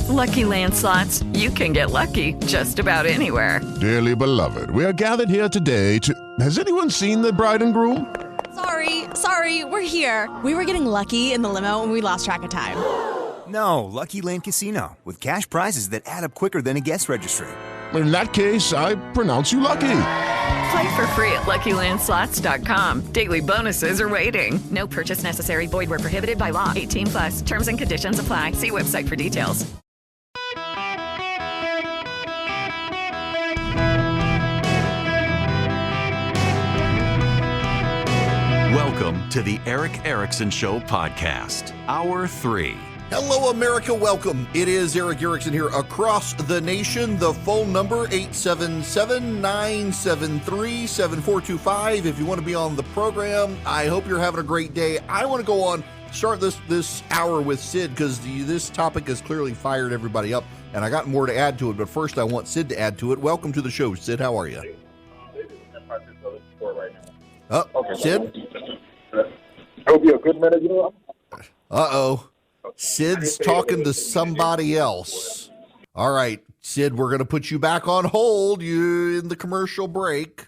With Lucky Land Slots, you can get lucky just about anywhere. Dearly beloved, we are gathered here today to... Has anyone seen the bride and groom? Sorry, we're here. We were getting lucky in the limo and we lost track of time. No, Lucky Land Casino, with cash prizes that add up quicker than a guest registry. In that case, I pronounce you lucky. Play for free at LuckyLandSlots.com. Daily bonuses are waiting. No purchase necessary. Void where prohibited by law. 18+. Terms and conditions apply. See website for details. Welcome to the Eric Erickson Show podcast, Hour 3. Hello, America. Welcome. It is Eric Erickson here across the nation. The phone number, 877-973-7425. If you want to be on the program, I hope you're having a great day. I want to go on, start this hour with Sid, because this topic has clearly fired everybody up, and I got more to add to it, but first I want Sid to add to it. Welcome to the show, Sid. How are you? Okay. Sid? It'll be a good minute, Uh-oh. Sid's talking to somebody else. All right, Sid, we're going to put you back on hold. You in the commercial break.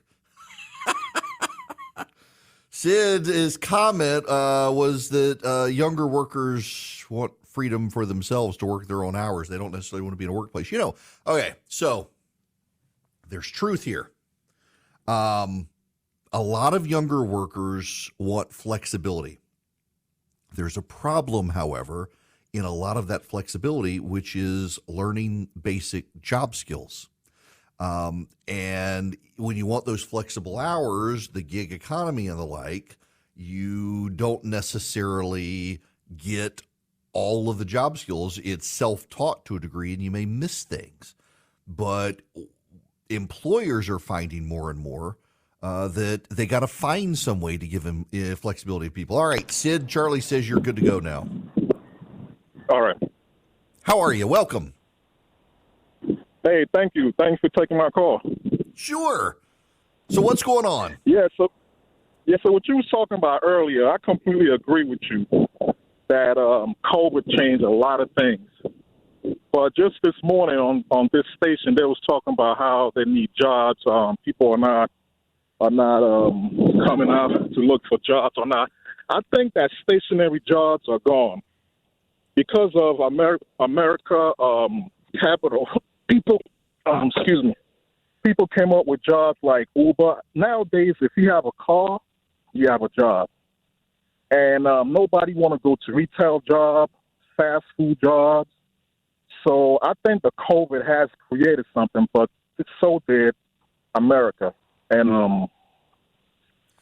Sid's comment was that younger workers want freedom for themselves to work their own hours. They don't necessarily want to be in a workplace. Okay, so there's truth here. A lot of younger workers want flexibility. There's a problem, however, in a lot of that flexibility, which is learning basic job skills. And when you want those flexible hours, the gig economy and the like, you don't necessarily get all of the job skills. It's self-taught to a degree, and you may miss things. But employers are finding more and more that they got to find some way to give them flexibility to people. All right, Sid, Charlie says you're good to go now. All right. How are you? Welcome. Hey, thank you. Thanks for taking my call. Sure. So what's going on? So what you was talking about earlier, I completely agree with you that COVID changed a lot of things. But just this morning on this station, they was talking about how they need jobs. People are not coming out to look for jobs or not. I think that stationary jobs are gone because of America capital. People came up with jobs like Uber. Nowadays, if you have a car, you have a job, and nobody want to go to retail jobs, fast food jobs. So I think the COVID has created something, but it so did America. And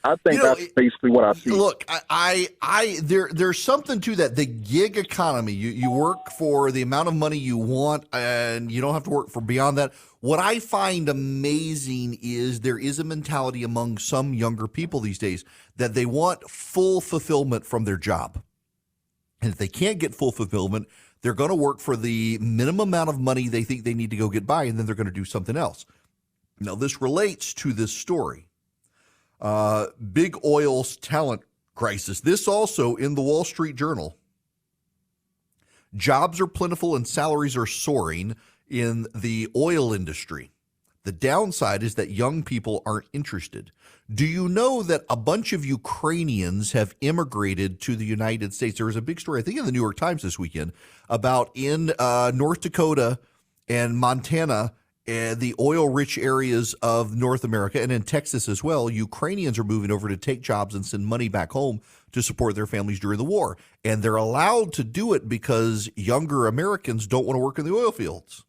I think that's basically what I see. Look, there's something to that. The gig economy, you work for the amount of money you want, and you don't have to work for beyond that. What I find amazing is there is a mentality among some younger people these days that they want full fulfillment from their job. And if they can't get full fulfillment, they're going to work for the minimum amount of money they think they need to go get by, and then they're going to do something else. Now, this relates to this story. Big oil's talent crisis. This also in the Wall Street Journal. Jobs are plentiful and salaries are soaring in the oil industry. The downside is that young people aren't interested. Do you know that a bunch of Ukrainians have immigrated to the United States? There was a big story, I think, in the New York Times this weekend about in North Dakota and Montana, the oil-rich areas of North America, and in Texas as well. Ukrainians are moving over to take jobs and send money back home to support their families during the war. And they're allowed to do it because younger Americans don't want to work in the oil fields.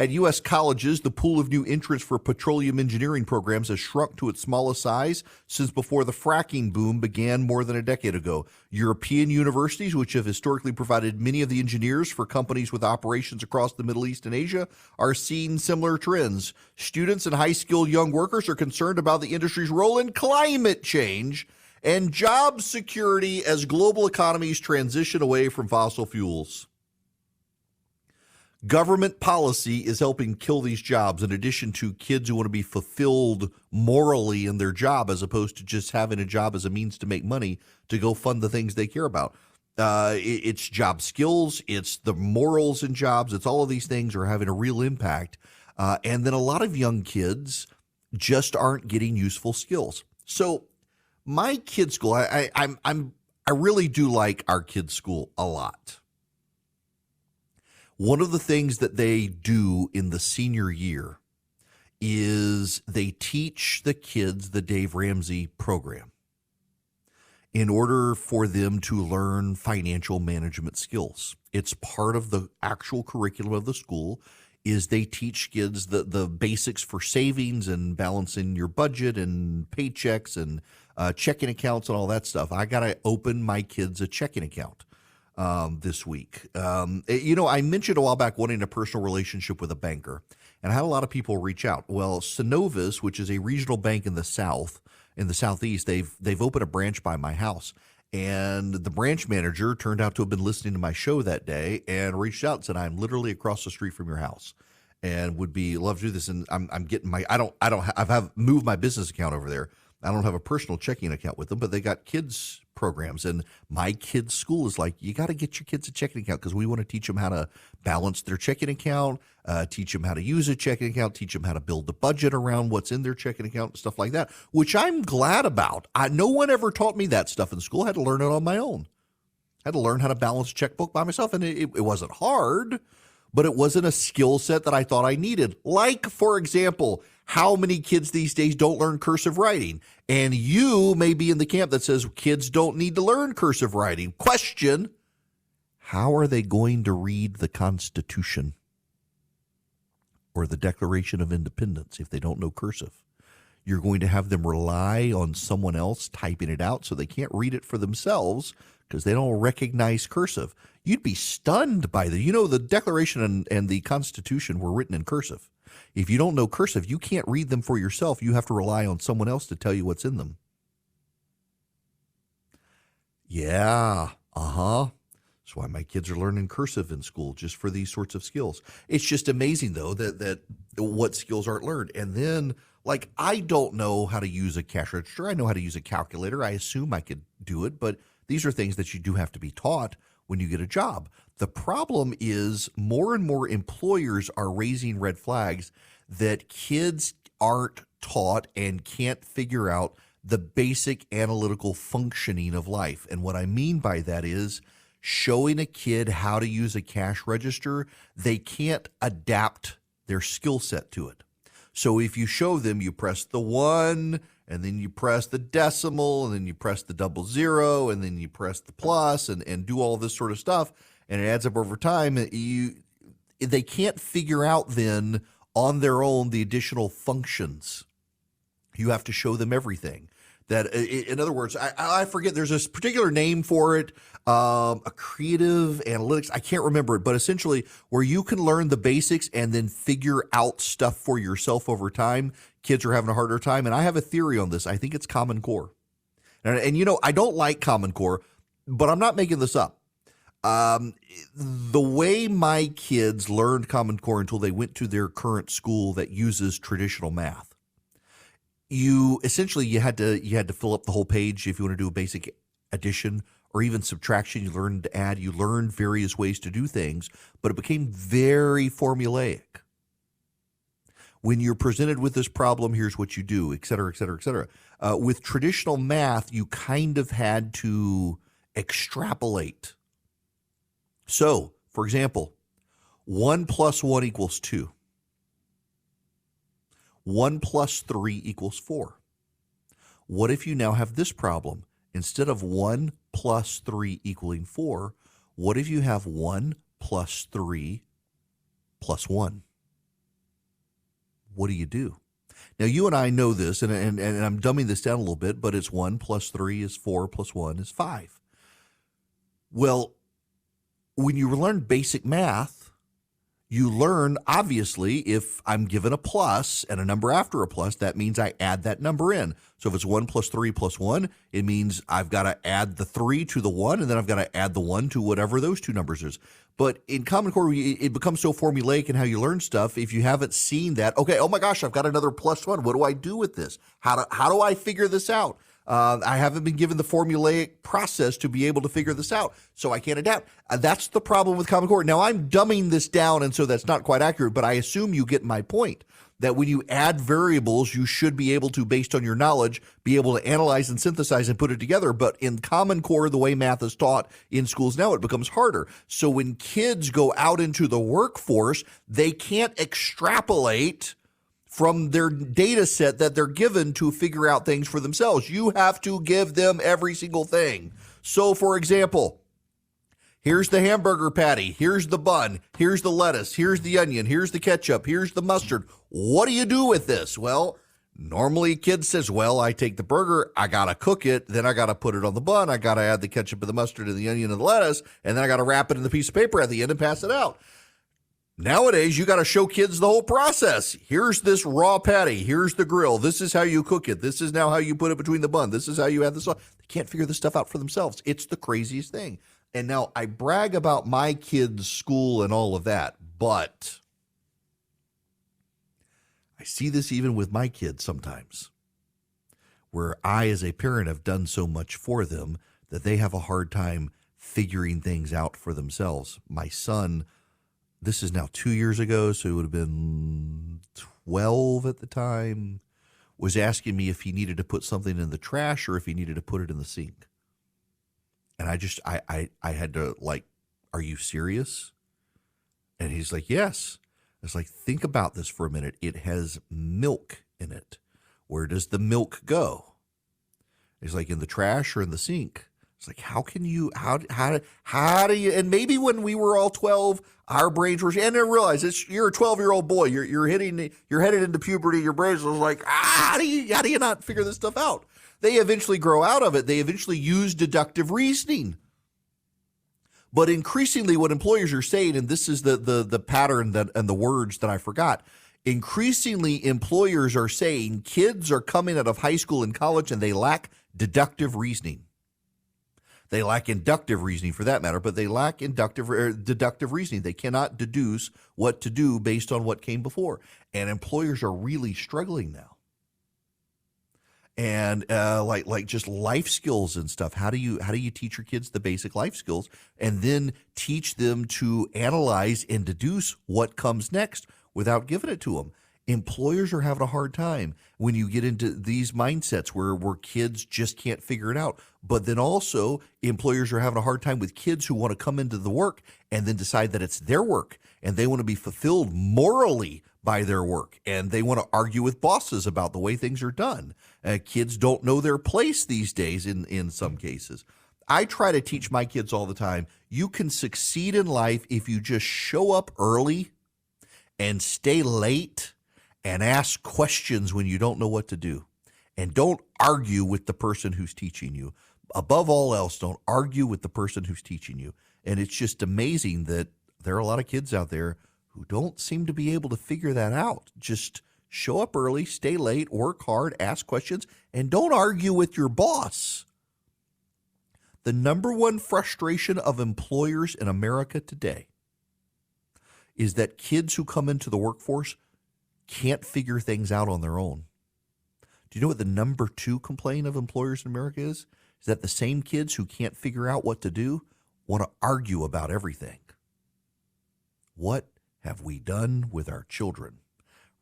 At U.S. colleges, the pool of new entrants for petroleum engineering programs has shrunk to its smallest size since before the fracking boom began more than a decade ago. European universities, which have historically provided many of the engineers for companies with operations across the Middle East and Asia, are seeing similar trends. Students and high-skilled young workers are concerned about the industry's role in climate change and job security as global economies transition away from fossil fuels. Government policy is helping kill these jobs, in addition to kids who want to be fulfilled morally in their job as opposed to just having a job as a means to make money to go fund the things they care about. It's job skills. It's the morals in jobs. It's all of these things are having a real impact. And then a lot of young kids just aren't getting useful skills. So my kids' school, I really do like our kids' school a lot. One of the things that they do in the senior year is they teach the kids the Dave Ramsey program in order for them to learn financial management skills. It's part of the actual curriculum of the school is they teach kids the basics for savings and balancing your budget and paychecks and checking accounts and all that stuff. I got to open my kids a checking account this week. I mentioned a while back wanting a personal relationship with a banker, and I had a lot of people reach out. Well, Synovus, which is a regional bank in the Southeast, they've opened a branch by my house. And the branch manager turned out to have been listening to my show that day and reached out and said, "I'm literally across the street from your house and would love to do this." And I'm getting I've moved my business account over there. I don't have a personal checking account with them, but they got kids programs. And my kids' school is like, you got to get your kids a checking account because we want to teach them how to balance their checking account, teach them how to use a checking account, teach them how to build the budget around what's in their checking account, stuff like that, which I'm glad about. No one ever taught me that stuff in school. I had to learn it on my own. I had to learn how to balance a checkbook by myself, and it wasn't hard, but it wasn't a skill set that I thought I needed. Like, for example, how many kids these days don't learn cursive writing? And you may be in the camp that says kids don't need to learn cursive writing. Question, how are they going to read the Constitution or the Declaration of Independence if they don't know cursive? You're going to have them rely on someone else typing it out so they can't read it for themselves because they don't recognize cursive. You'd be stunned by the Declaration and the Constitution were written in cursive. If you don't know cursive, you can't read them for yourself. You have to rely on someone else to tell you what's in them. Yeah, That's why my kids are learning cursive in school, just for these sorts of skills. It's just amazing, though, that what skills aren't learned. And then, like, I don't know how to use a cash register. I know how to use a calculator. I assume I could do it, but these are things that you do have to be taught when you get a job. The problem is more and more employers are raising red flags that kids aren't taught and can't figure out the basic analytical functioning of life. And what I mean by that is showing a kid how to use a cash register, they can't adapt their skill set to it. So if you show them, you press the 1, and then you press the decimal, and then you press the 00, and then you press the plus, and do all this sort of stuff, and it adds up over time, they can't figure out then on their own the additional functions. You have to show them everything. That, in other words, I forget, there's a particular name for it, a creative analytics, I can't remember it, but essentially where you can learn the basics and then figure out stuff for yourself over time. Kids are having a harder time, and I have a theory on this. I think it's Common Core. And I don't like Common Core, but I'm not making this up. The way my kids learned Common Core until they went to their current school that uses traditional math, you had to fill up the whole page if you want to do a basic addition or even subtraction. You learned to add. You learned various ways to do things, but it became very formulaic. When you're presented with this problem, here's what you do, et cetera, et cetera, et cetera. With traditional math, you kind of had to extrapolate. So, for example, 1 plus 1 equals 2. 1 plus 3 equals 4. What if you now have this problem? Instead of 1 plus 3 equaling 4, what if you have 1 plus 3 plus 1? What do you do? Now, you and I know this, and I'm dumbing this down a little bit, but it's 1 plus 3 is 4 plus 1 is 5. Well, when you learn basic math, you learn, obviously, if I'm given a plus and a number after a plus, that means I add that number in. So if it's 1 plus 3 plus 1, it means I've got to add the 3 to the 1, and then I've got to add the 1 to whatever those two numbers is. But in Common Core, it becomes so formulaic in how you learn stuff. If you haven't seen that, okay, oh my gosh, I've got another plus 1. What do I do with this? How do I figure this out? I haven't been given the formulaic process to be able to figure this out, so I can't adapt. That's the problem with Common Core. Now, I'm dumbing this down, and so that's not quite accurate, but I assume you get my point, that when you add variables, you should be able to, based on your knowledge, be able to analyze and synthesize and put it together. But in Common Core, the way math is taught in schools now, it becomes harder. So when kids go out into the workforce, they can't extrapolate from their data set that they're given to figure out things for themselves. You have to give them every single thing. So, for example, here's the hamburger patty, here's the bun, here's the lettuce, here's the onion, here's the ketchup, here's the mustard. What do you do with this? Well, normally kid says, well, I take the burger, I got to cook it, then I got to put it on the bun, I got to add the ketchup and the mustard and the onion and the lettuce, and then I got to wrap it in the piece of paper at the end and pass it out. Nowadays, you got to show kids the whole process. Here's this raw patty. Here's the grill. This is how you cook it. This is now how you put it between the bun. This is how you add this on. They can't figure this stuff out for themselves. It's the craziest thing. And now I brag about my kids' school and all of that, but I see this even with my kids sometimes, where I, as a parent, have done so much for them that they have a hard time figuring things out for themselves. My son, this is now 2 years ago, so it would have been 12 at the time, was asking me if he needed to put something in the trash or if he needed to put it in the sink. And I had to, like, are you serious? And he's like, yes. I was like, think about this for a minute. It has milk in it. Where does the milk go? He's like, in the trash or in the sink? It's like, how can you, how do you, and maybe when we were all 12, our brains were, and I realize you're a 12-year-old boy, you're headed into puberty, your brains was like, how do you not figure this stuff out? They eventually grow out of it. They eventually use deductive reasoning. But increasingly what employers are saying, and this is the pattern that, and the words that I forgot, increasingly employers are saying kids are coming out of high school and college and they lack deductive reasoning. They lack inductive reasoning for that matter, but they lack deductive reasoning. They cannot deduce what to do based on what came before. And employers are really struggling now. And like just life skills and stuff. How do you teach your kids the basic life skills and then teach them to analyze and deduce what comes next without giving it to them? Employers are having a hard time when you get into these mindsets where kids just can't figure it out. But then also employers are having a hard time with kids who want to come into the work and then decide that it's their work and they want to be fulfilled morally by their work. And they want to argue with bosses about the way things are done. Kids don't know their place these days in some cases. I try to teach my kids all the time, you can succeed in life if you just show up early and stay late and ask questions when you don't know what to do. And don't argue with the person who's teaching you. Above all else, don't argue with the person who's teaching you. And it's just amazing that there are a lot of kids out there who don't seem to be able to figure that out. Just show up early, stay late, work hard, ask questions, and don't argue with your boss. The number one frustration of employers in America today is that kids who come into the workforce can't figure things out on their own. Do you know what the number two complaint of employers in America is? Is that the same kids who can't figure out what to do want to argue about everything. What have we done with our children?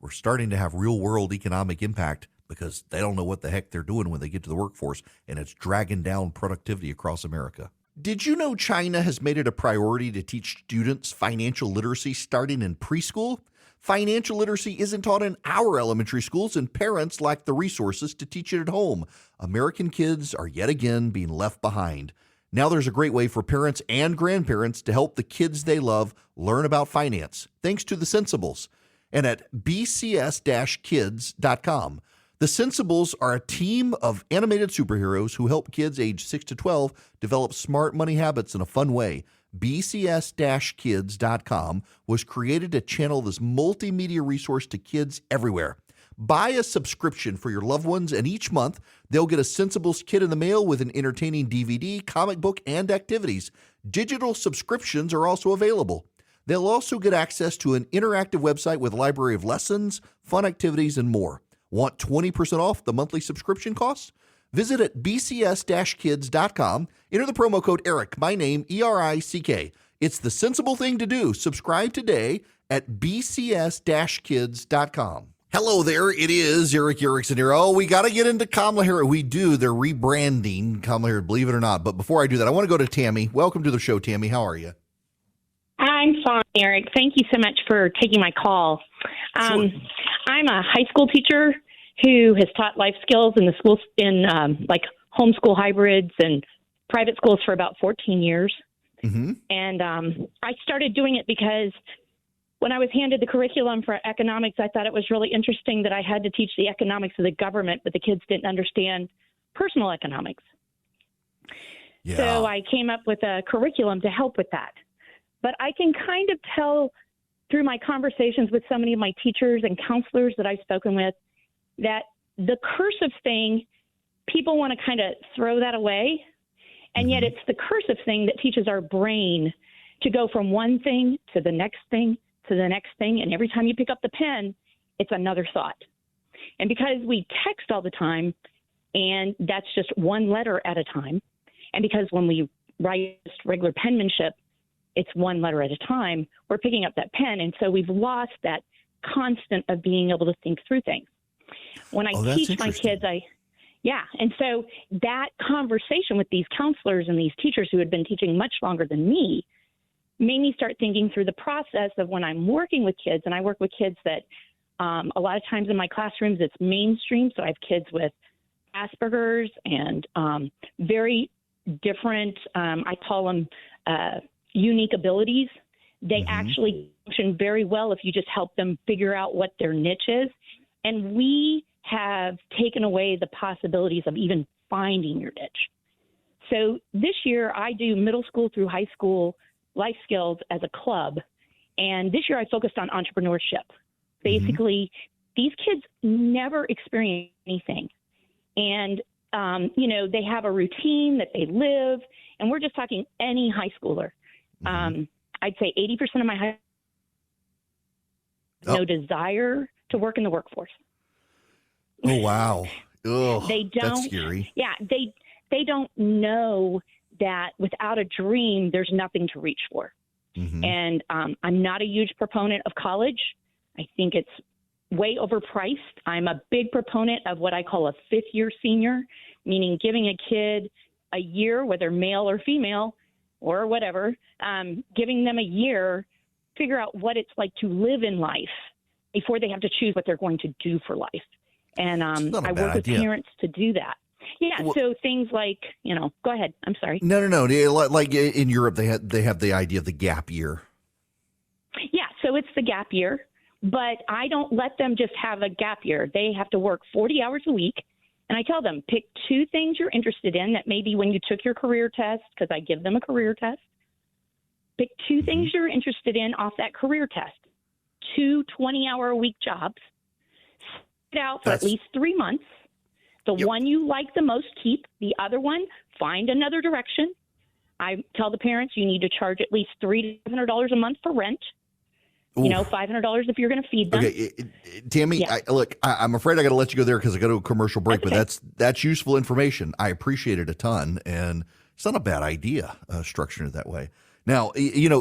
We're starting to have real world economic impact because they don't know what the heck they're doing when they get to the workforce, and it's dragging down productivity across America. Did you know China has made it a priority to teach students financial literacy starting in preschool? Financial literacy isn't taught in our elementary schools, and parents lack the resources to teach it at home. American kids are yet again being left behind. Now there's a great way for parents and grandparents to help the kids they love learn about finance, thanks to the Sensibles, and at bcs-kids.com. The Sensibles are a team of animated superheroes who help kids age 6 to 12 develop smart money habits in a fun way. bcs-kids.com was created to channel this multimedia resource to kids everywhere. Buy a subscription for your loved ones, and each month they'll get a Sensibles kit in the mail with an entertaining DVD, comic book, and activities. Digital subscriptions are also available. They'll also get access to an interactive website with a library of lessons, fun activities, and more. Want 20% off the monthly subscription costs? Visit at bcs-kids.com. Enter the promo code ERIC, my name, ERICK. It's the sensible thing to do. Subscribe today at bcs-kids.com. Hello there. It is Eric Erickson here. Oh, we got to get into Kamala Harris. We do. They're rebranding Kamala Harris, believe it or not. But before I do that, I want to go to Tammy. Welcome to the show, Tammy. How are you? I'm fine, Eric. Thank you so much for taking my call. Sure. I'm a high school teacher who has taught life skills in the schools in like homeschool hybrids and private schools for about 14 years. Mm-hmm. And I started doing it because when I was handed the curriculum for economics, I thought it was really interesting that I had to teach the economics of the government, but the kids didn't understand personal economics. Yeah. So I came up with a curriculum to help with that. But I can kind of tell through my conversations with so many of my teachers and counselors that I've spoken with that the cursive thing, people want to kind of throw that away. And yet it's the cursive thing that teaches our brain to go from one thing to the next thing to the next thing. And every time you pick up the pen, it's another thought. And because we text all the time, and that's just one letter at a time, and because when we write just regular penmanship, it's one letter at a time, we're picking up that pen. And so we've lost that constant of being able to think through things. When I teach my kids, and so that conversation with these counselors and these teachers who had been teaching much longer than me made me start thinking through the process of when I'm working with kids, and I work with kids that a lot of times in my classrooms, it's mainstream. So I have kids with Asperger's and very different, I call them unique abilities. They actually function very well if you just help them figure out what their niche is. And we have taken away the possibilities of even finding your niche. So this year I do middle school through high school life skills as a club. And this year I focused on entrepreneurship. Basically, these kids never experience anything. And, they have a routine that they live. And we're just talking any high schooler. I'd say 80% of my high no desire to work in the workforce. Oh, wow. Ugh, they don't. That's scary. Yeah, they don't know that without a dream, there's nothing to reach for. And I'm not a huge proponent of college. I think it's way overpriced. I'm a big proponent of what I call a fifth-year senior, meaning giving a kid a year, whether male or female or whatever, giving them a year, figure out what it's like to live in life before they have to choose what they're going to do for life. And I work with parents to do that. Yeah, well, so things like, go ahead. I'm sorry. No. Like in Europe, they have the idea of the gap year. Yeah, so it's the gap year, but I don't let them just have a gap year. They have to work 40 hours a week. And I tell them, pick two things you're interested in that maybe when you took your career test, because I give them a career test, pick two things you're interested in off that career test, 2 20-hour-a-week jobs, sit out for at least 3 months. The one you like the most, keep. The other one, find another direction. I tell the parents you need to charge at least $300 to $500 a month for rent. $500 if you're going to feed them. Okay, Tammy, yeah. I'm afraid I got to let you go there because I got to a commercial break, but that's useful information. I appreciate it a ton, and it's not a bad idea structuring it that way. Now,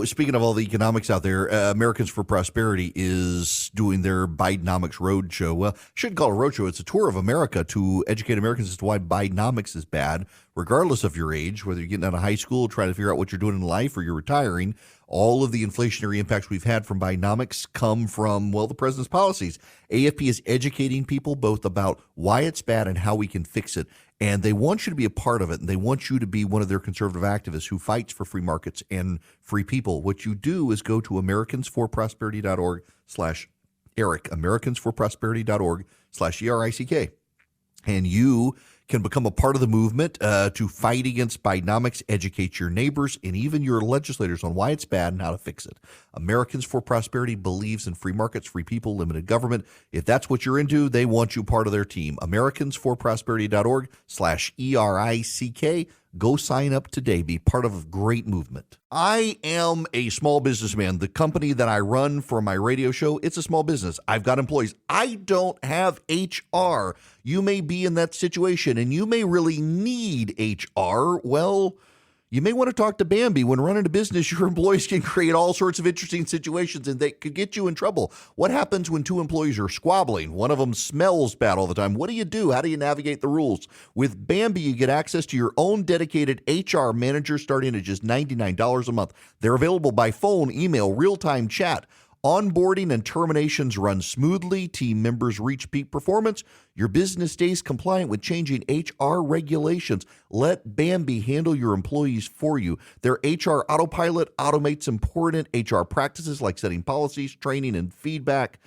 speaking of all the economics out there, Americans for Prosperity is doing their Bidenomics Roadshow. Well, I shouldn't call it a roadshow. It's a tour of America to educate Americans as to why Bidenomics is bad, regardless of your age, whether you're getting out of high school, trying to figure out what you're doing in life, or you're retiring. All of the inflationary impacts we've had from Bidenomics come from, the president's policies. AFP is educating people both about why it's bad and how we can fix it. And they want you to be a part of it. And they want you to be one of their conservative activists who fights for free markets and free people. What you do is go to americansforprosperity.org/Eric, americansforprosperity.org/ERICK. And you can become a part of the movement to fight against Bidenomics, educate your neighbors and even your legislators on why it's bad and how to fix it. Americans for Prosperity believes in free markets, free people, limited government. If that's what you're into, they want you part of their team. americansforprosperity.org/ERICK. Go sign up today. Be part of a great movement. I am a small businessman. The company that I run for my radio show, it's a small business. I've got employees. I don't have HR. You may be in that situation and you may really need HR. Well, you may want to talk to Bambi. When running a business, your employees can create all sorts of interesting situations and they could get you in trouble. What happens when two employees are squabbling? One of them smells bad all the time. What do you do? How do you navigate the rules? With Bambi, you get access to your own dedicated HR manager starting at just $99 a month. They're available by phone, email, real-time chat. Onboarding and terminations run smoothly. Team members reach peak performance. Your business stays compliant with changing HR regulations. Let Bambi handle your employees for you. Their HR autopilot automates important HR practices like setting policies, training, and feedback.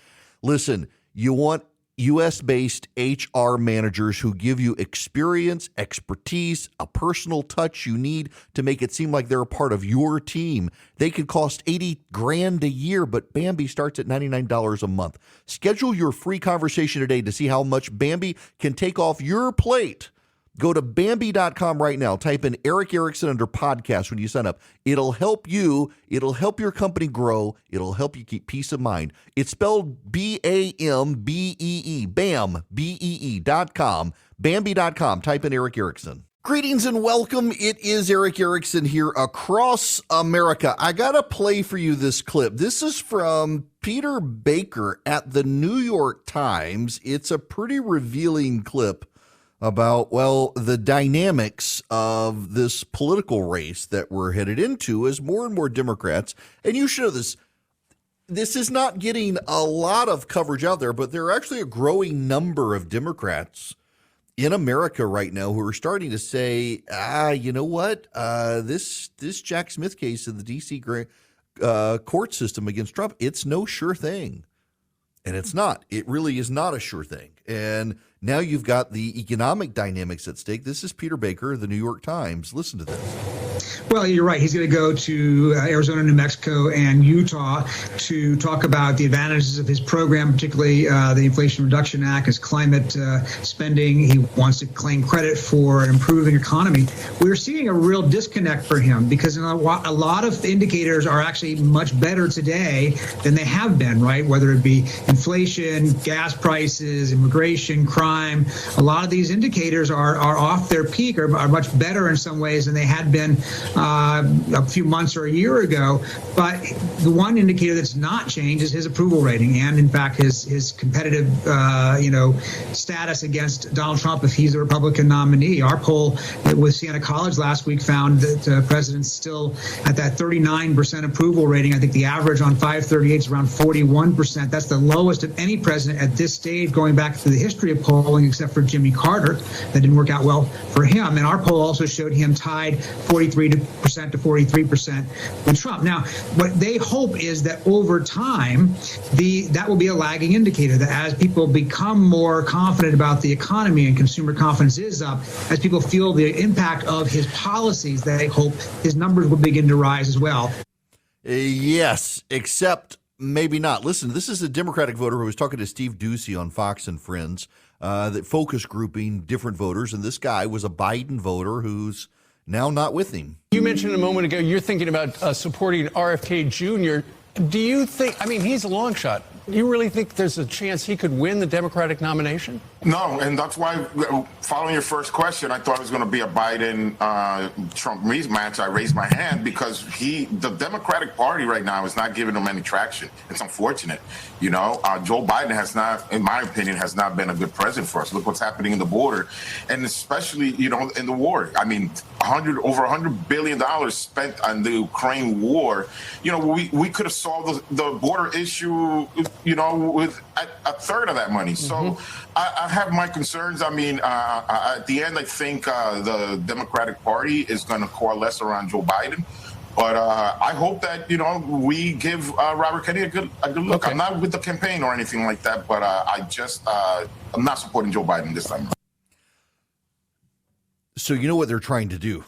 Listen, you want U.S.-based HR managers who give you experience, expertise, a personal touch you need to make it seem like they're a part of your team. They could cost $80,000 a year, but Bambi starts at $99 a month. Schedule your free conversation today to see how much Bambi can take off your plate. Go to Bambi.com right now. Type in Eric Erickson under podcast when you sign up. It'll help you. It'll help your company grow. It'll help you keep peace of mind. It's spelled B-A-M-B-E-E. BAM, B-E-E.com. Bambi.com. Type in Eric Erickson. Greetings and welcome. It is Eric Erickson here across America. I got to play for you this clip. This is from Peter Baker at the New York Times. It's a pretty revealing clip about, well, the dynamics of this political race that we're headed into as more and more Democrats, and you should know this is not getting a lot of coverage out there, but there are actually a growing number of Democrats in America right now who are starting to say, you know what, this Jack Smith case in the D.C. court system against Trump, it's no sure thing. And it's not. It really is not a sure thing. And now you've got the economic dynamics at stake. This is Peter Baker, the New York Times. Listen to this. Well, you're right. He's going to go to Arizona, New Mexico, and Utah to talk about the advantages of his program, particularly the Inflation Reduction Act, his climate spending. He wants to claim credit for an improving economy. We're seeing a real disconnect for him because a lot of indicators are actually much better today than they have been, right? Whether it be inflation, gas prices, immigration, crime. A lot of these indicators are off their peak, are much better in some ways than they had been a few months or a year ago. But the one indicator that's not changed is his approval rating, and in fact his competitive status against Donald Trump if he's a Republican nominee. Our poll with Siena College last week found that the president's still at that 39% approval rating. I think the average on 538 is around 41%. That's the lowest of any president at this stage going back to the history of polling, except for Jimmy Carter. That didn't work out well for him. And our poll also showed him tied 43% to 43% with Trump. Now, what they hope is that over time, that will be a lagging indicator, that as people become more confident about the economy and consumer confidence is up, as people feel the impact of his policies, they hope his numbers will begin to rise as well. Yes, except maybe not. Listen, this is a Democratic voter who was talking to Steve Doocy on Fox and Friends, that focus grouping different voters, and this guy was a Biden voter who's now not with him. You mentioned a moment ago you're thinking about supporting RFK Jr. Do you think, he's a long shot. Do you really think there's a chance he could win the Democratic nomination? No, and that's why, following your first question, I thought it was going to be a Biden-Trump match. I raised my hand because the Democratic Party right now is not giving him any traction. It's unfortunate. Joe Biden has not, in my opinion, has not been a good president for us. Look what's happening in the border, and especially, in the war. Over $100 billion spent on the Ukraine war. We could have solved the border issue, with a third of that money. So I have my concerns. At the end, I think the Democratic Party is going to coalesce around Joe Biden. But I hope that, we give Robert Kennedy a good look. Okay. I'm not with the campaign or anything like that, but I'm not supporting Joe Biden this time. So you know what they're trying to do?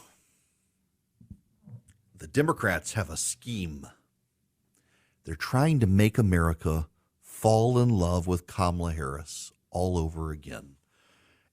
The Democrats have a scheme. They're trying to make America fall in love with Kamala Harris all over again.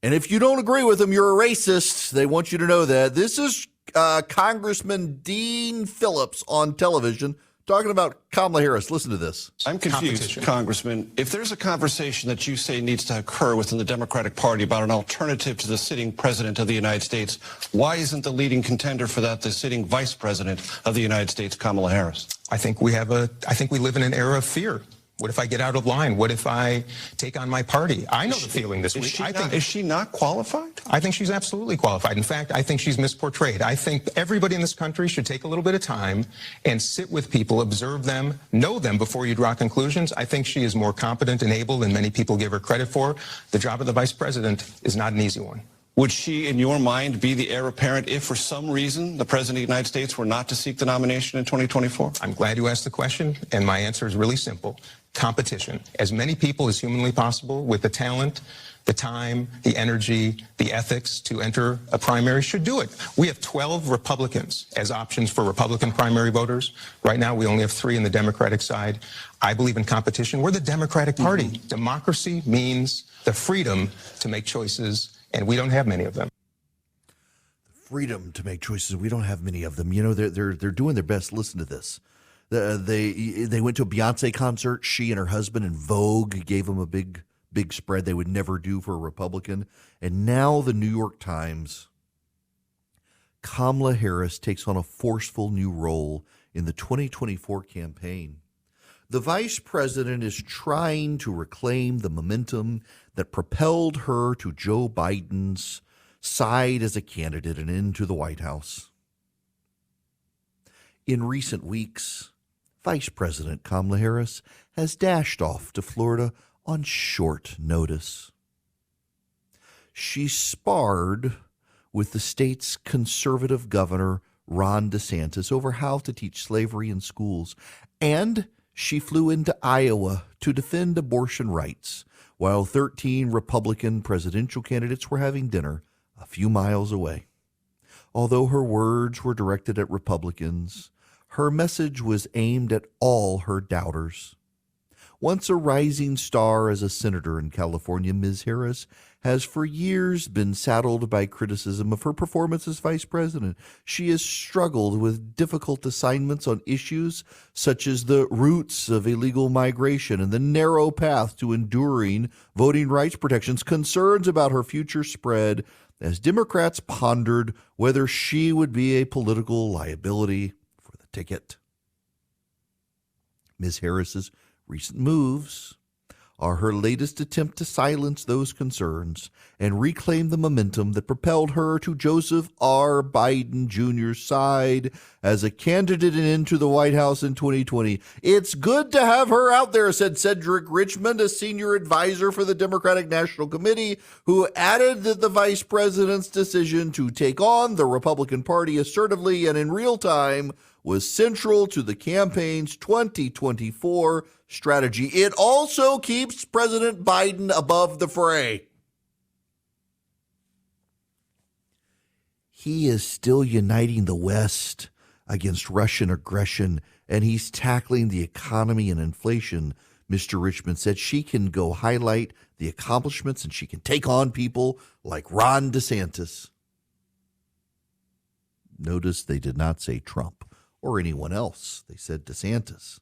And if you don't agree with them, you're a racist. They want you to know that. This is Congressman Dean Phillips on television talking about Kamala Harris. Listen to this. I'm confused, Congressman. If there's a conversation that you say needs to occur within the Democratic Party about an alternative to the sitting president of the United States, why isn't the leading contender for that the sitting vice president of the United States, Kamala Harris? I think we live in an era of fear. What if I get out of line? What if I take on my party? I know the feeling this week. Is she not qualified? I think she's absolutely qualified. In fact, I think she's misportrayed. I think everybody in this country should take a little bit of time and sit with people, observe them, know them before you draw conclusions. I think she is more competent and able than many people give her credit for. The job of the vice president is not an easy one. Would she, in your mind, be the heir apparent if for some reason the President of the United States were not to seek the nomination in 2024? I'm glad you asked the question, and my answer is really simple. Competition. As many people as humanly possible with the talent, the time, the energy, the ethics to enter a primary should do it. We have 12 Republicans as options for Republican primary voters. Right now, we only have 3 in the Democratic side. I believe in competition. We're the Democratic Party. Democracy means the freedom to make choices, and we don't have many of them. Freedom to make choices. We don't have many of them. You know, they're doing their best. Listen to this. They went to a Beyonce concert. She and her husband and Vogue gave them a big spread they would never do for a Republican. And now the New York Times, Kamala Harris takes on a forceful new role in the 2024 campaign. The vice president is trying to reclaim the momentum that propelled her to Joe Biden's side as a candidate and into the White House. In recent weeks, Vice President Kamala Harris has dashed off to Florida on short notice. She sparred with the state's conservative governor, Ron DeSantis, over how to teach slavery in schools, and she flew into Iowa to defend abortion rights, while 13 Republican presidential candidates were having dinner a few miles away. Although her words were directed at Republicans, her message was aimed at all her doubters. Once a rising star as a senator in California, Ms. Harris has for years been saddled by criticism of her performance as vice president. She has struggled with difficult assignments on issues such as the roots of illegal migration and the narrow path to enduring voting rights protections. Concerns about her future spread as Democrats pondered whether she would be a political liability for the ticket. Ms. Harris's recent moves are her latest attempt to silence those concerns and reclaim the momentum that propelled her to Joseph R. Biden Jr.'s side as a candidate into the White House in 2020. It's good to have her out there, said Cedric Richmond, a senior advisor for the Democratic National Committee, who added that the vice president's decision to take on the Republican Party assertively and in real time was central to the campaign's 2024 strategy. It also keeps President Biden above the fray. He is still uniting the West against Russian aggression, and he's tackling the economy and inflation. Mr. Richmond said she can go highlight the accomplishments and she can take on people like Ron DeSantis. Notice they did not say Trump or anyone else. They said DeSantis.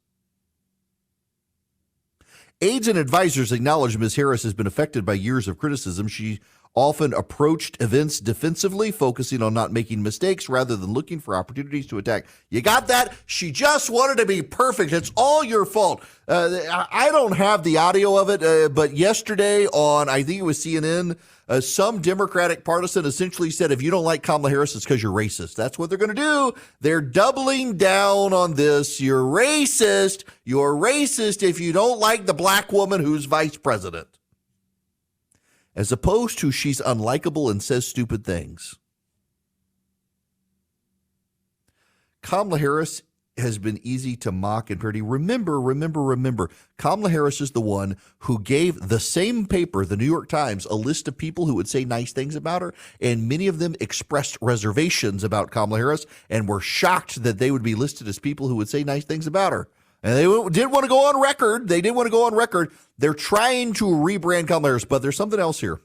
Aides and advisors acknowledge Ms. Harris has been affected by years of criticism. She often approached events defensively, focusing on not making mistakes rather than looking for opportunities to attack. You got that? She just wanted to be perfect. It's all your fault. I don't have the audio of it, but yesterday on, I think it was CNN, some Democratic partisan essentially said, if you don't like Kamala Harris, it's because you're racist. That's what they're going to do. They're doubling down on this. You're racist. You're racist if you don't like the black woman who's vice president. As opposed to she's unlikable and says stupid things. Kamala Harris has been easy to mock and parody. Remember, Kamala Harris is the one who gave the same paper, the New York Times, a list of people who would say nice things about her, and many of them expressed reservations about Kamala Harris and were shocked that they would be listed as people who would say nice things about her. And they didn't want to go on record. They're trying to rebrand Kamala Harris, but there's something else here.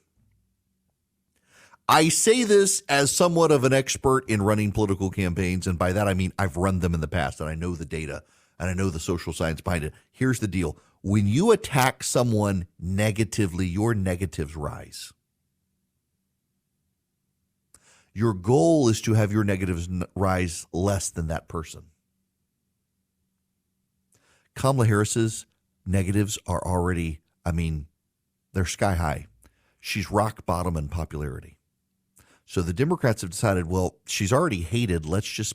I say this as somewhat of an expert in running political campaigns, and by that I mean I've run them in the past, and I know the data, and I know the social science behind it. Here's the deal. When you attack someone negatively, your negatives rise. Your goal is to have your negatives rise less than that person. Kamala Harris's negatives are already, they're sky high. She's rock bottom in popularity. So the Democrats have decided, well, she's already hated. Let's just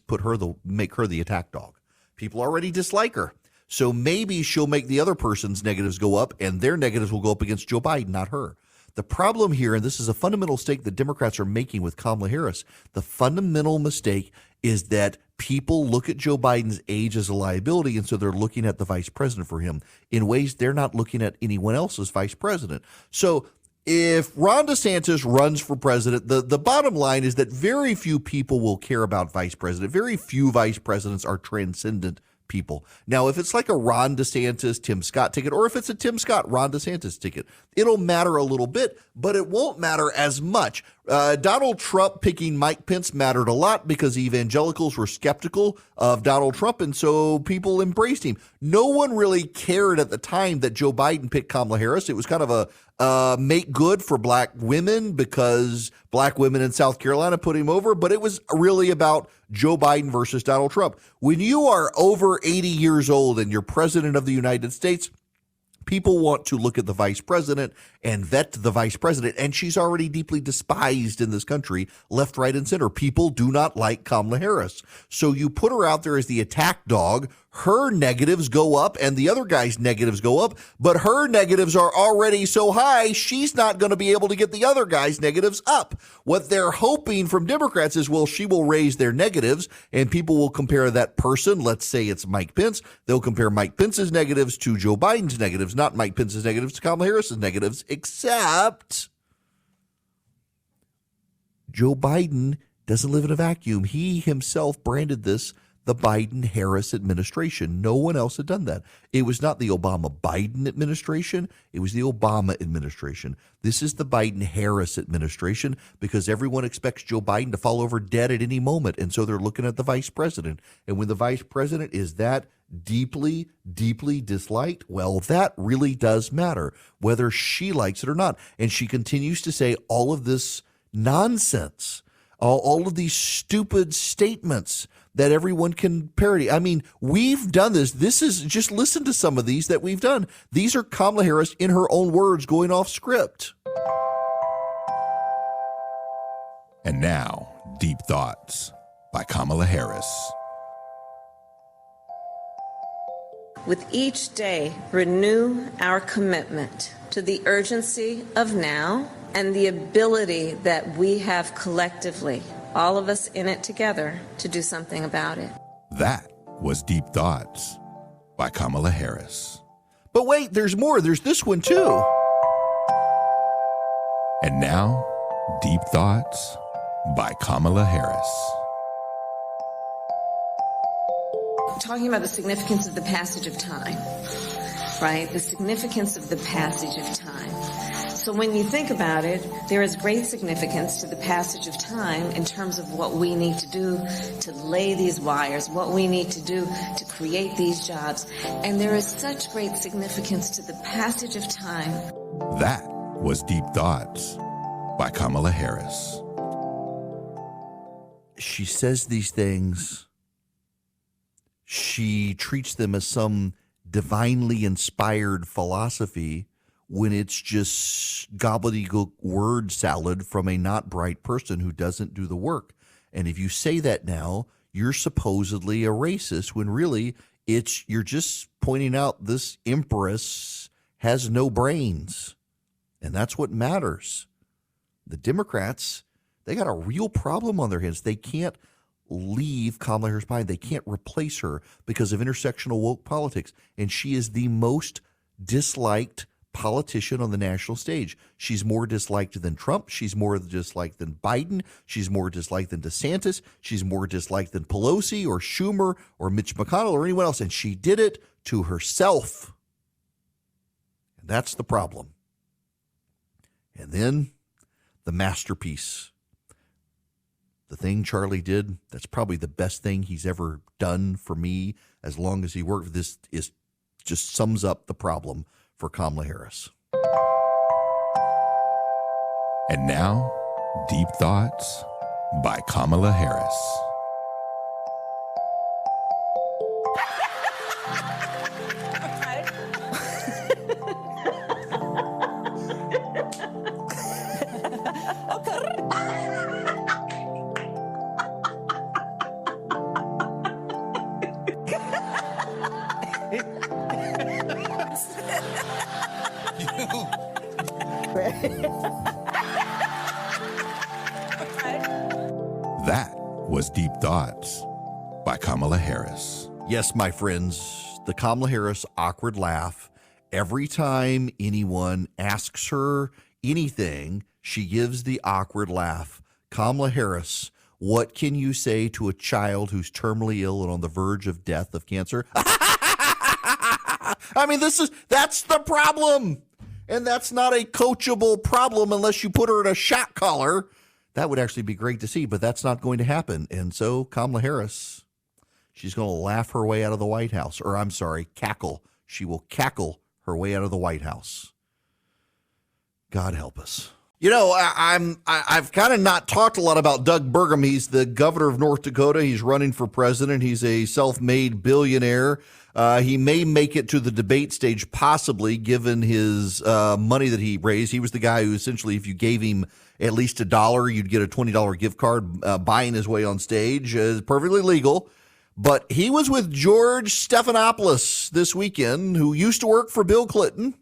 make her the attack dog. People already dislike her. So maybe she'll make the other person's negatives go up, and their negatives will go up against Joe Biden, not her. The problem here, and this is a fundamental mistake the Democrats are making with Kamala Harris, the fundamental mistake is that people look at Joe Biden's age as a liability, and so they're looking at the vice president for him in ways they're not looking at anyone else as vice president. So if Ron DeSantis runs for president, the bottom line is that very few people will care about vice president. Very few vice presidents are transcendent people. Now, if it's like a Ron DeSantis, Tim Scott ticket, or if it's a Tim Scott, Ron DeSantis ticket, it'll matter a little bit, but it won't matter as much. Donald Trump picking Mike Pence mattered a lot because evangelicals were skeptical of Donald Trump, and so people embraced him. No one really cared at the time that Joe Biden picked Kamala Harris. It was kind of a make good for black women because black women in South Carolina put him over, but it was really about Joe Biden versus Donald Trump. When you are over 80 years old and you're president of the United States, people want to look at the vice president and vet the vice president, and she's already deeply despised in this country, left, right, and center. People do not like Kamala Harris. So you put her out there as the attack dog. Her negatives go up and the other guy's negatives go up, but her negatives are already so high, she's not going to be able to get the other guy's negatives up. What they're hoping from Democrats is, well, she will raise their negatives and people will compare that person. Let's say it's Mike Pence. They'll compare Mike Pence's negatives to Joe Biden's negatives, not Mike Pence's negatives to Kamala Harris's negatives, except Joe Biden doesn't live in a vacuum. He himself branded this the Biden-Harris administration. No one else had done that. It was not the Obama-Biden administration. It was the Obama administration. This is the Biden-Harris administration because everyone expects Joe Biden to fall over dead at any moment, and so they're looking at the vice president. And when the vice president is that deeply, deeply disliked, well, that really does matter, whether she likes it or not. And she continues to say all of this nonsense, all of these stupid statements that everyone can parody. We've done this. This is, just listen to some of these that we've done. These are Kamala Harris in her own words going off script. And now, Deep Thoughts by Kamala Harris. With each day, renew our commitment to the urgency of now and the ability that we have collectively, all of us in it together, to do something about it. That was Deep Thoughts by Kamala Harris. But wait, there's more. There's this one too. And now, Deep Thoughts by Kamala Harris. Talking about the significance of the passage of time, right? The significance of the passage of time. So when you think about it, there is great significance to the passage of time in terms of what we need to do to lay these wires, what we need to do to create these jobs. And there is such great significance to the passage of time. That was Deep Thoughts by Kamala Harris. She says these things. She treats them as some divinely inspired philosophy when it's just gobbledygook word salad from a not bright person who doesn't do the work. And if you say that now, you're supposedly a racist when really you're just pointing out this empress has no brains. And that's what matters. The Democrats, they got a real problem on their hands. They can't leave Kamala Harris behind. They can't replace her because of intersectional woke politics. And she is the most disliked politician on the national stage. She's more disliked than Trump. She's more disliked than Biden. She's more disliked than DeSantis. She's more disliked than Pelosi or Schumer or Mitch McConnell or anyone else. And she did it to herself. And that's the problem. And then the masterpiece the thing Charlie did, that's probably the best thing he's ever done for me as long as he worked. This is just sums up the problem for Kamala Harris. And now, Deep Thoughts by Kamala Harris. That was Deep Thoughts by Kamala Harris. Yes, my friends, the Kamala Harris awkward laugh. Every time anyone asks her anything, she gives the awkward laugh. Kamala Harris, what can you say to a child who's terminally ill and on the verge of death of cancer? I mean, that's the problem. And that's not a coachable problem unless you put her in a shot collar. That would actually be great to see, but that's not going to happen. And so Kamala Harris, she's going to laugh her way out of the White House. Or I'm sorry, cackle. She will cackle her way out of the White House. God help us. You know, I've kind of not talked a lot about Doug Burgum. He's the governor of North Dakota. He's running for president. He's a self-made billionaire. He may make it to the debate stage, possibly, given his money that he raised. He was the guy who essentially, if you gave him at least $1, you'd get a $20 gift card buying his way on stage. Perfectly legal. But he was with George Stephanopoulos this weekend, who used to work for Bill Clinton.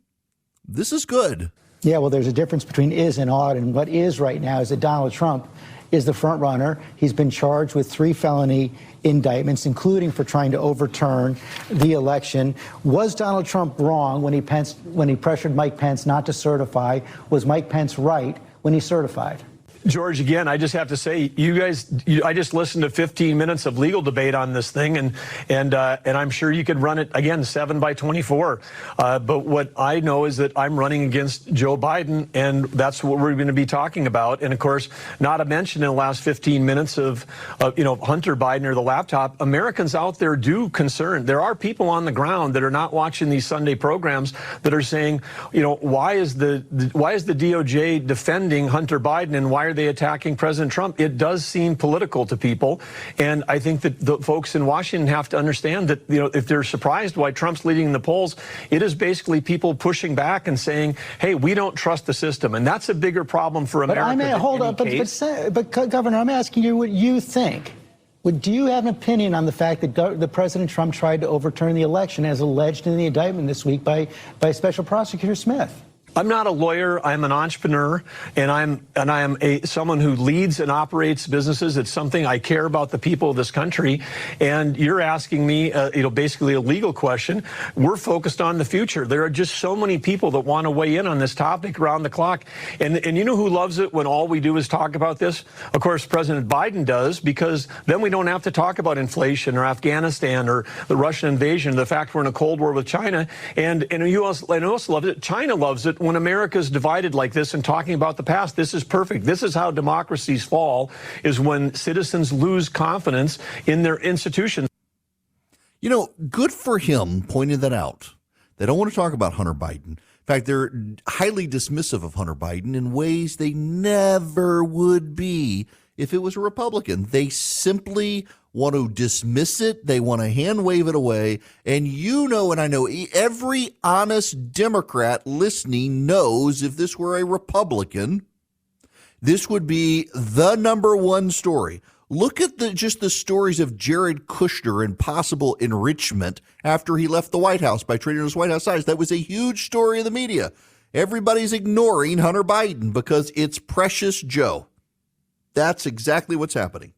This is good. Yeah, well, there's a difference between is and ought, and what is right now is that Donald Trump is the front runner. He's been charged with 3 felony indictments, including for trying to overturn the election. Was Donald Trump wrong when he pressured Mike Pence not to certify? Was Mike Pence right when he certified? George, again, I just have to say, I just listened to 15 minutes of legal debate on this thing, and I'm sure you could run it again 7 by 24. But what I know is that I'm running against Joe Biden, and that's what we're going to be talking about. And of course, not to mention in the last 15 minutes of Hunter Biden or the laptop, Americans out there do concern. There are people on the ground that are not watching these Sunday programs that are saying, why is the DOJ defending Hunter Biden, and why are they attacking President Trump? It does seem political to people, and I think that the folks in Washington have to understand that if they're surprised why Trump's leading the polls, it is basically people pushing back and saying, "Hey, we don't trust the system," and that's a bigger problem for America. But Governor, I'm asking you what you think. Do you have an opinion on the fact that the President Trump tried to overturn the election, as alleged in the indictment this week by Special Prosecutor Smith? I'm not a lawyer. I'm an entrepreneur, and I am someone who leads and operates businesses. It's something I care about the people of this country. And you're asking me, basically a legal question. We're focused on the future. There are just so many people that want to weigh in on this topic around the clock. And you know who loves it when all we do is talk about this? Of course, President Biden does, because then we don't have to talk about inflation or Afghanistan or the Russian invasion, the fact we're in a Cold War with China. And who else loves it? China loves it. When America's divided like this and talking about the past, this is perfect. This is how democracies fall, is when citizens lose confidence in their institutions. Good for him pointing that out. They don't want to talk about Hunter Biden. In fact, they're highly dismissive of Hunter Biden in ways they never would be if it was a Republican. They simply want to dismiss it. They want to hand wave it away. And and I know every honest Democrat listening knows if this were a Republican, this would be the number one story. Look at the stories of Jared Kushner and possible enrichment after he left the White House by trading his White House ties. That was a huge story in the media. Everybody's ignoring Hunter Biden because it's precious Joe. That's exactly what's happening.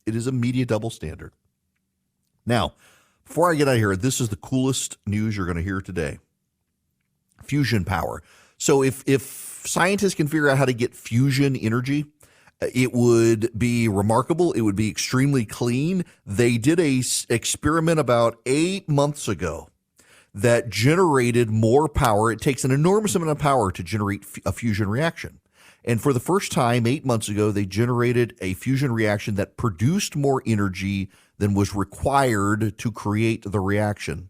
It is a media double standard. Now, before I get out of here, this is the coolest news you're going to hear today. Fusion power. So if scientists can figure out how to get fusion energy, it would be remarkable. It would be extremely clean. They did a experiment about 8 months ago that generated more power. It takes an enormous amount of power to generate a fusion reaction. And for the first time 8 months ago, they generated a fusion reaction that produced more energy than was required to create the reaction.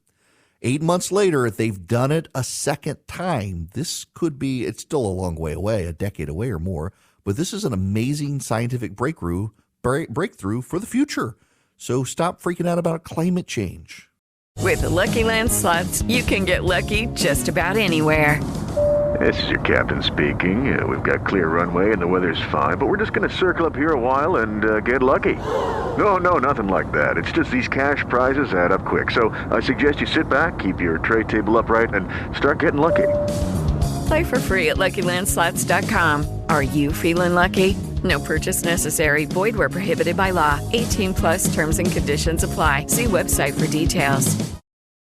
8 months later, they've done it a second time. This could be, it's still a long way away, a decade away or more, but this is an amazing scientific breakthrough for the future. So stop freaking out about climate change. With the Lucky Land Slots, you can get lucky just about anywhere. This is your captain speaking. We've got clear runway and the weather's fine, but we're just going to circle up here a while and get lucky. No, nothing like that. It's just these cash prizes add up quick. So I suggest you sit back, keep your tray table upright, and start getting lucky. Play for free at LuckyLandSlots.com. Are you feeling lucky? No purchase necessary. Void where prohibited by law. 18+ terms and conditions apply. See website for details.